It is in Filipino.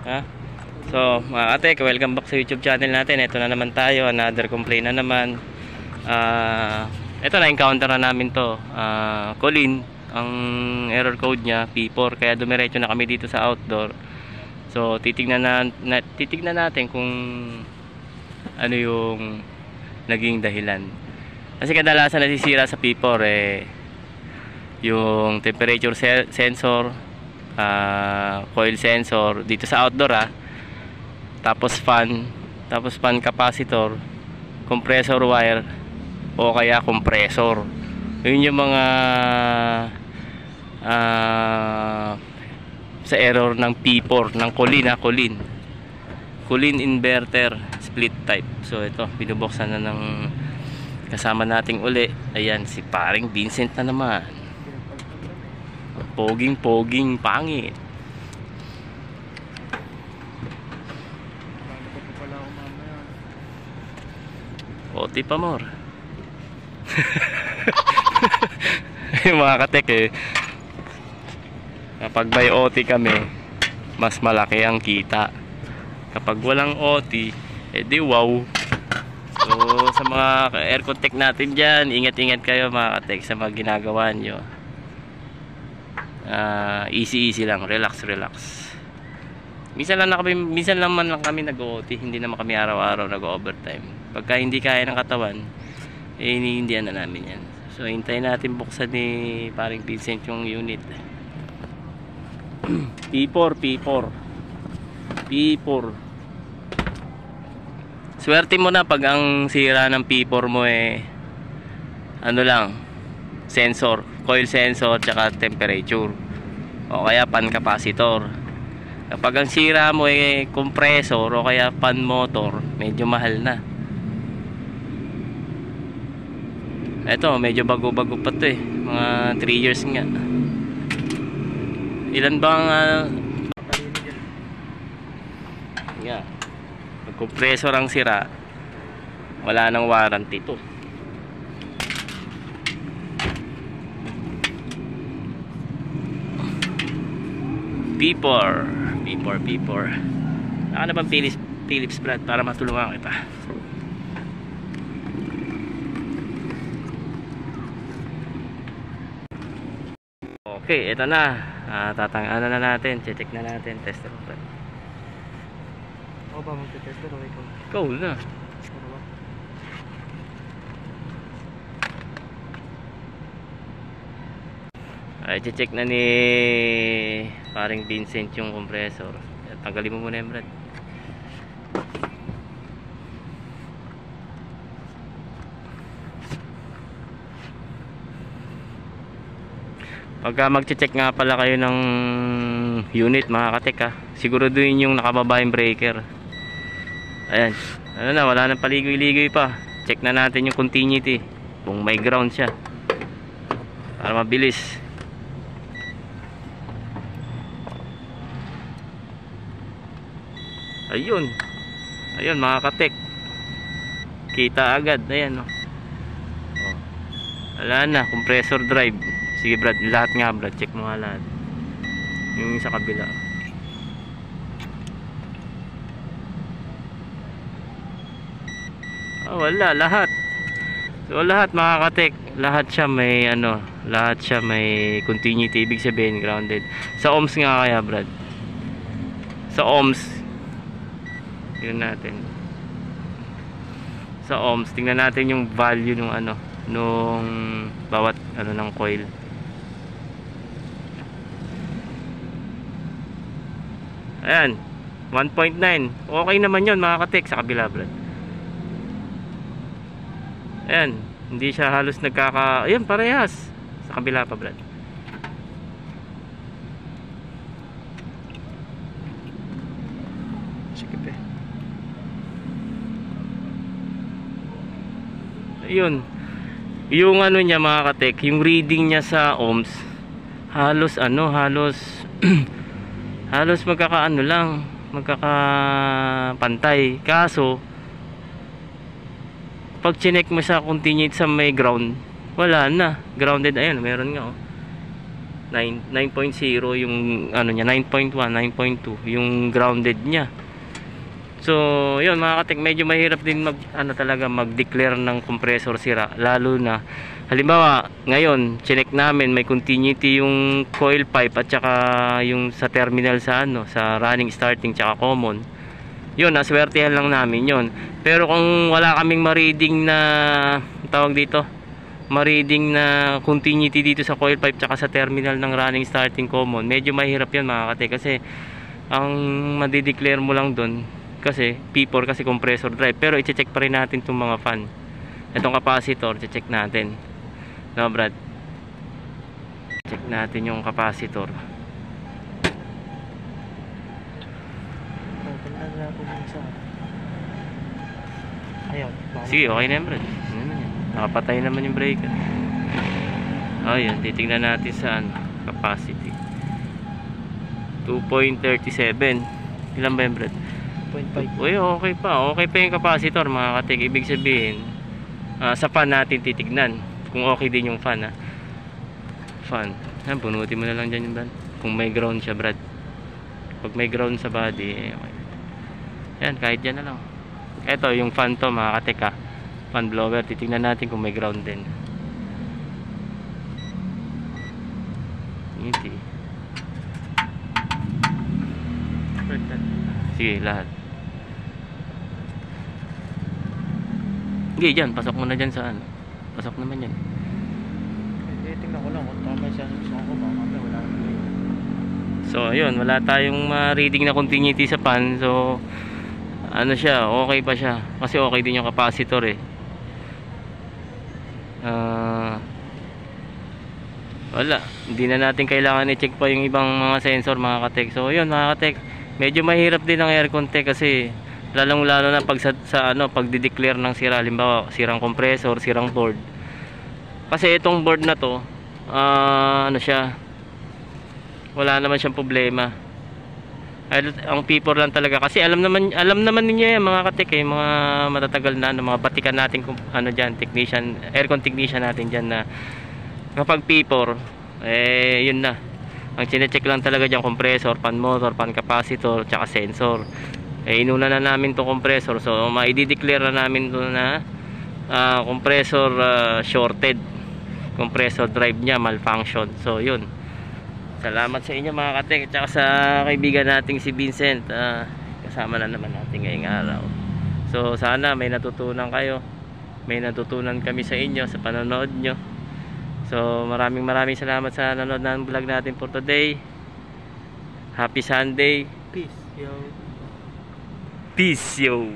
Ha? So, mga katek, welcome back sa YouTube channel natin. Ito na naman tayo, another complaint na naman. Ito na-encounter na namin to. Colin, ang error code niya, P4. Kaya dumiretso na kami dito sa outdoor. So, titignan natin kung ano yung naging dahilan. Kasi kadalasan nasisira sa P4 yung temperature sensor, coil sensor dito sa outdoor tapos fan capacitor, compressor wire o kaya compressor. Yun yung mga sa error ng P4 ng Colin inverter split type. So ito, binubuksan na ng kasama nating uli. Ayan, si paring Vincent na naman. Poging pangit. OT pa more. Yung mga katek kapag may OT kami, mas malaki ang kita. Kapag walang OT, di wow. So sa mga aircon tech natin dyan, ingat-ingat kayo mga katek sa mga ginagawa nyo. Easy lang, relax. Minsan lang kami nag-OT, hindi naman kami araw-araw nag-overtime. Pagka hindi kaya ng katawan, hinihindihan na namin yan. So hintayin natin buksan ni paring Vincent yung unit. P4. Swerte mo na pag ang sira ng P4 mo ano lang, sensor, coil sensor tsaka temperature o kaya fan capacitor. Kapag ang sira mo compressor o kaya fan motor, medyo mahal na. Ito medyo bago-bago pa to mga 3 years nga. Ilan bang pag compressor ang sira, wala nang warranty to. P4. Naka na bang Philips brad para matulungan kita? Okay, ito na. Tatang-ano na natin, check na natin, tester brad. Ako ba magte-tester o ikaw? Ikaw na. Ay, check na ni paring Vincent yung compressor. Tanggalin mo muna yung brad. Pagka mag-check nga pala kayo ng unit mga katek siguraduhin yung nakababa yung breaker. Ayan, ano na, wala nang paligoy-ligoy pa. Check na natin yung continuity kung may ground siya para mabilis. Ayun mga katek, kita agad. Ayan wala na, compressor drive. Sige brad, lahat nga brad, check mo nga lahat. Yung sa kabila. Wala, lahat. So lahat mga katek, lahat siya may continuity, ibig sabihin grounded. Sa ohms nga kaya brad. Sa ohms, yun natin. Sa ohms, tingnan natin yung value nung nung bawat ng coil. Ayan, 1.9. Okay naman yun mga katek sa kabila brad. Ayan, hindi siya halos ayan, parehas sa kabila pa brad. Sige. Ayun, yung niya mga katek, yung reading niya sa ohms halos halos magkakapantay. Kaso pag chinek mo sa continuity sa may ground, wala na, grounded. Ayan, meron nga 9.0 yung ano niya, 9.1, 9.2 yung grounded niya. So, yun mga katek, medyo mahirap din mag-declare ng compressor sira, lalo na halimbawa, ngayon, chinek namin may continuity yung coil pipe at saka yung sa terminal sa sa running, starting tsaka common. Yun, naswertehan lang namin yun. Pero kung wala kaming ma-reading na tawag dito, ma-reading na continuity dito sa coil pipe tsaka sa terminal ng running, starting, common, medyo mahirap yun mga katek, kasi ang madideclare mo lang doon kasi P4 kasi compressor drive, pero i-check pa rin natin itong mga fan, itong capacitor, i-check natin, no Brad, check natin yung capacitor. Sige, okay na yan Brad, nakapatay naman yung breaker. Ayun, titignan natin sa capacity 2.37, ilan ba yung Brad? 0.5. Uy, okay pa yung capacitor mga katik. Ibig sabihin, sa fan natin titignan kung okay din yung fan, fan. Bunutin mo na lang dyan yung Brad. Kung may ground siya Brad. Pag may ground sa body, okay. Yan, kahit dyan na lang. Eto, yung fan to mga katik, fan blower. Titignan natin kung may ground din. Hindi. Sige, lahat. Sige, dyan. Pasok mo na dyan sa pasok naman yan. Tingnan ko lang kung tama siya. Wala. So, ayun. Wala tayong reading na continuity sa pan. So, ano siya. Okay pa siya. Kasi okay din yung capacitor eh. Wala. Hindi na natin kailangan i-check pa yung ibang mga sensor mga katek. So, ayun mga katek. Medyo mahirap din ang aircon tech kasi lalong lalo na pag pag-declare ng sira, halimbawa sirang compressor, sirang board. Kasi itong board na to, siya, wala naman siyang problema. Ang P4 lang talaga kasi alam naman ninyo yan mga katik, mga matatagal na mga batikan natin kung diyan, technician, aircon technician natin diyan, na kapag P4 yun na. Ang chine-check lang talaga diyan compressor, fan motor, fan capacitor, tsaka sensor. Inuna na namin tong compressor, so ma-i-declare na namin to na compressor shorted, compressor drive niya malfunction. So yun, salamat sa inyo mga katek, at saka sa kaibigan nating si Vincent, kasama na naman natin ngayong araw. So sana may natutunan kayo, may natutunan kami sa inyo sa panonood nyo. So maraming salamat sa nanonood ng vlog natin for today. Happy Sunday. Peace, yo. Peace, yo.